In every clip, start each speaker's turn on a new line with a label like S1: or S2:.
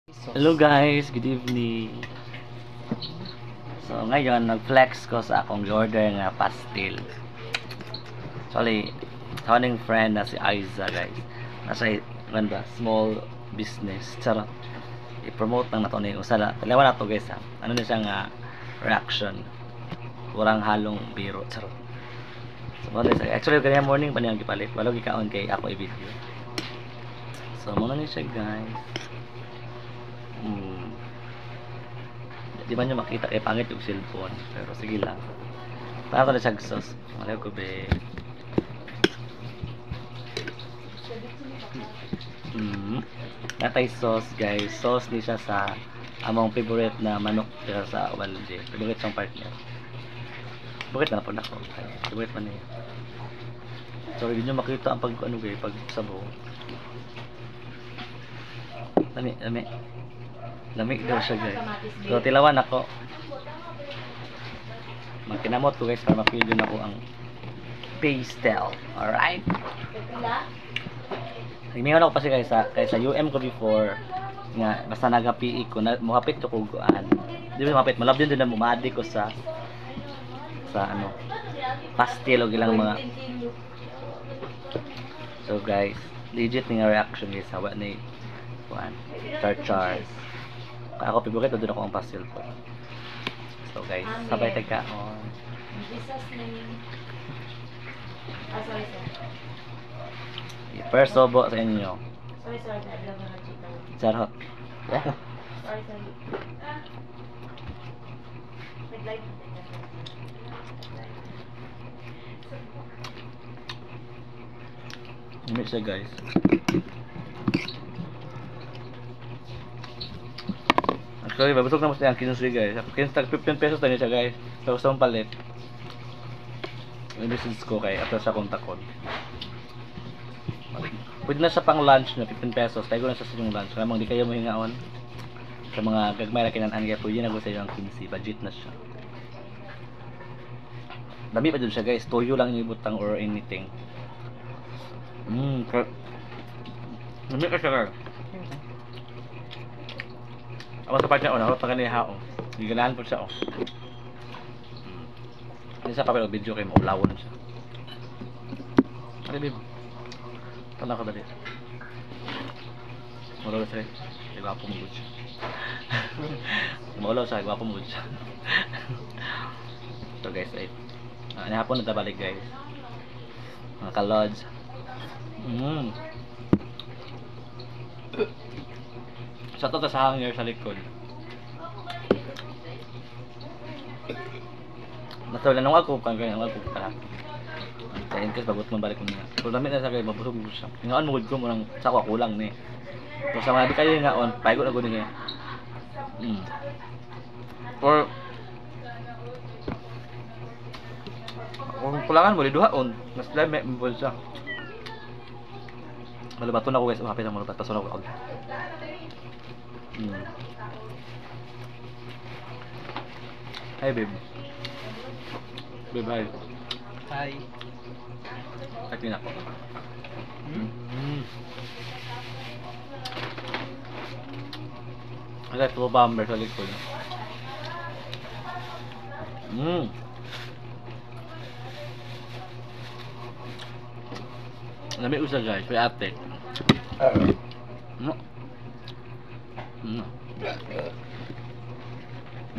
S1: Hello guys, good evening. So ngayon nag-flex ko sa akong order nga pastil. Actually, tawaning friend na si Aiza guys. Nasa ganda small business. Charot. I-promote lang nato ni usala. Dalawa na to guys ha. Ano na siya nga reaction. Kurang halong biro. Charot. So actually kanya morning pa niyang gipalit. Wala gikaon kay ako i-video. So muna ni siya guys. Di ba nyo makita kay pangit yung cellphone, pero sige lang. Para ko na siya sauce. Malayo ko be. Natay sauce guys. Sauce ni siya sa among favorite na manok pero sa walde. Favorite siyang partner. Favorite na po na ako. Favorite man niya. Sorry, di nyo makita ang pag ano guys, pag sabaw. Lami. Lamig daw siya guys. So tilawan ako. Magkinamot ko guys para mapili na ko ang pastel. Alright. Nagmingaw ako kasi guys sa UM ko before nga basta naga-PE ko na mukapit ko kuguan. Di ba mapit malab din na mumadi ko sa ano pastel o gilang mga. So guys, legit nga reaction guys sa ni kuan char. Ako favorite doon ako ang pastel po. So guys, sabay tagkaon. First sobo sa inyo.
S2: Sorry.
S1: Charot. Yeah.
S2: Sorry. Nag-live.
S1: Limit siya guys. Actually, babusog na mo siya ang kinusri guys. Tag 15 pesos na siya guys. Pero sa palit. Message ko kay ato sa kontakon. Pwede na sa pang lunch na 15 pesos. Tayo na sa inyong lunch. Kaya di kayo mahingaon. Sa mga gagmay na kinanaan kaya pwede na ko sa iyo ang 15. Budget na siya. Dami pa dun siya guys. Toyo lang inibutang or anything. Dami ka siya guys. Ako sa part niya, ako pa kanina giganahan po siya, Hindi sa papel o video kayo, maulawon siya. Ano, babe? Tanda ko dali. Maulaw siya, gwapo mo good siya. Maulaw siya, gwapo mo good siya. So guys, ay hapon na tabalik guys. Mga kalods. Sa to sa hanger sa likod. Natawala nang ako pala. Kain kasi bagot man balik ko niya. So damit na sa kay mabusog mo siya. Ngaon mo ko mo nang sa kulang ni. So sa mga di kayo ngaon, paigo na gud ni. Or kung kulangan mo diduhaon, mas lame mo siya. Malubaton ako guys, hapit ang malubat paso na ko. Hi babe. Babe hi.
S3: Hi.
S1: Katin ako. Ada tulo bomber sa likod. Lamig usa guys, may ate.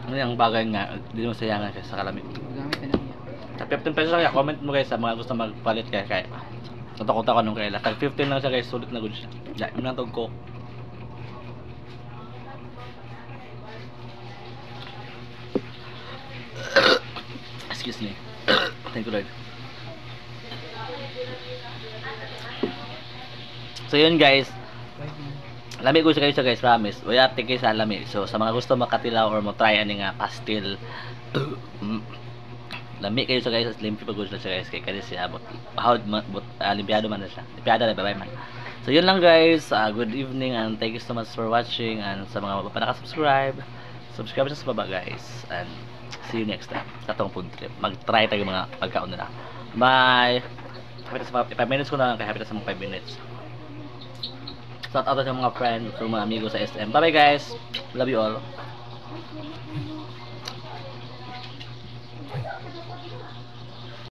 S1: Ano yung bagay nga, hindi mo sayangan siya sa kalamig.
S3: Gamit na niya.
S1: Tag 15 pesos lang, comment mo guys sa mga gusto magpalit kaya natakot ako nung kaila. Tag 15 lang siya guys, sulit na good siya. Yeah, yun lang tog ko. Excuse me. Thank you Lord. So yun guys, lamig ko siya guys, promise. Uyate kayo sa lamig. So sa mga gusto makatilaw or mo try ani nga pastil, lamig kayo sa guys, limpyo pag gusto siya guys kay kasi siya limpyado man na siya. Limpyado na bye man. So yun lang guys, good evening and thank you so much for watching, and sa mga pa naka-subscribe, subscribe sa baba guys, and see you next time. Katong food trip. Mag-try tayo mga pagkaon nila. Bye. Hapit sa 5 minutes ko na lang, kaya hapit sa mga 5 minutes. Shout out sa mga friends, sa mga amigo sa SM. Bye bye guys. Love you all.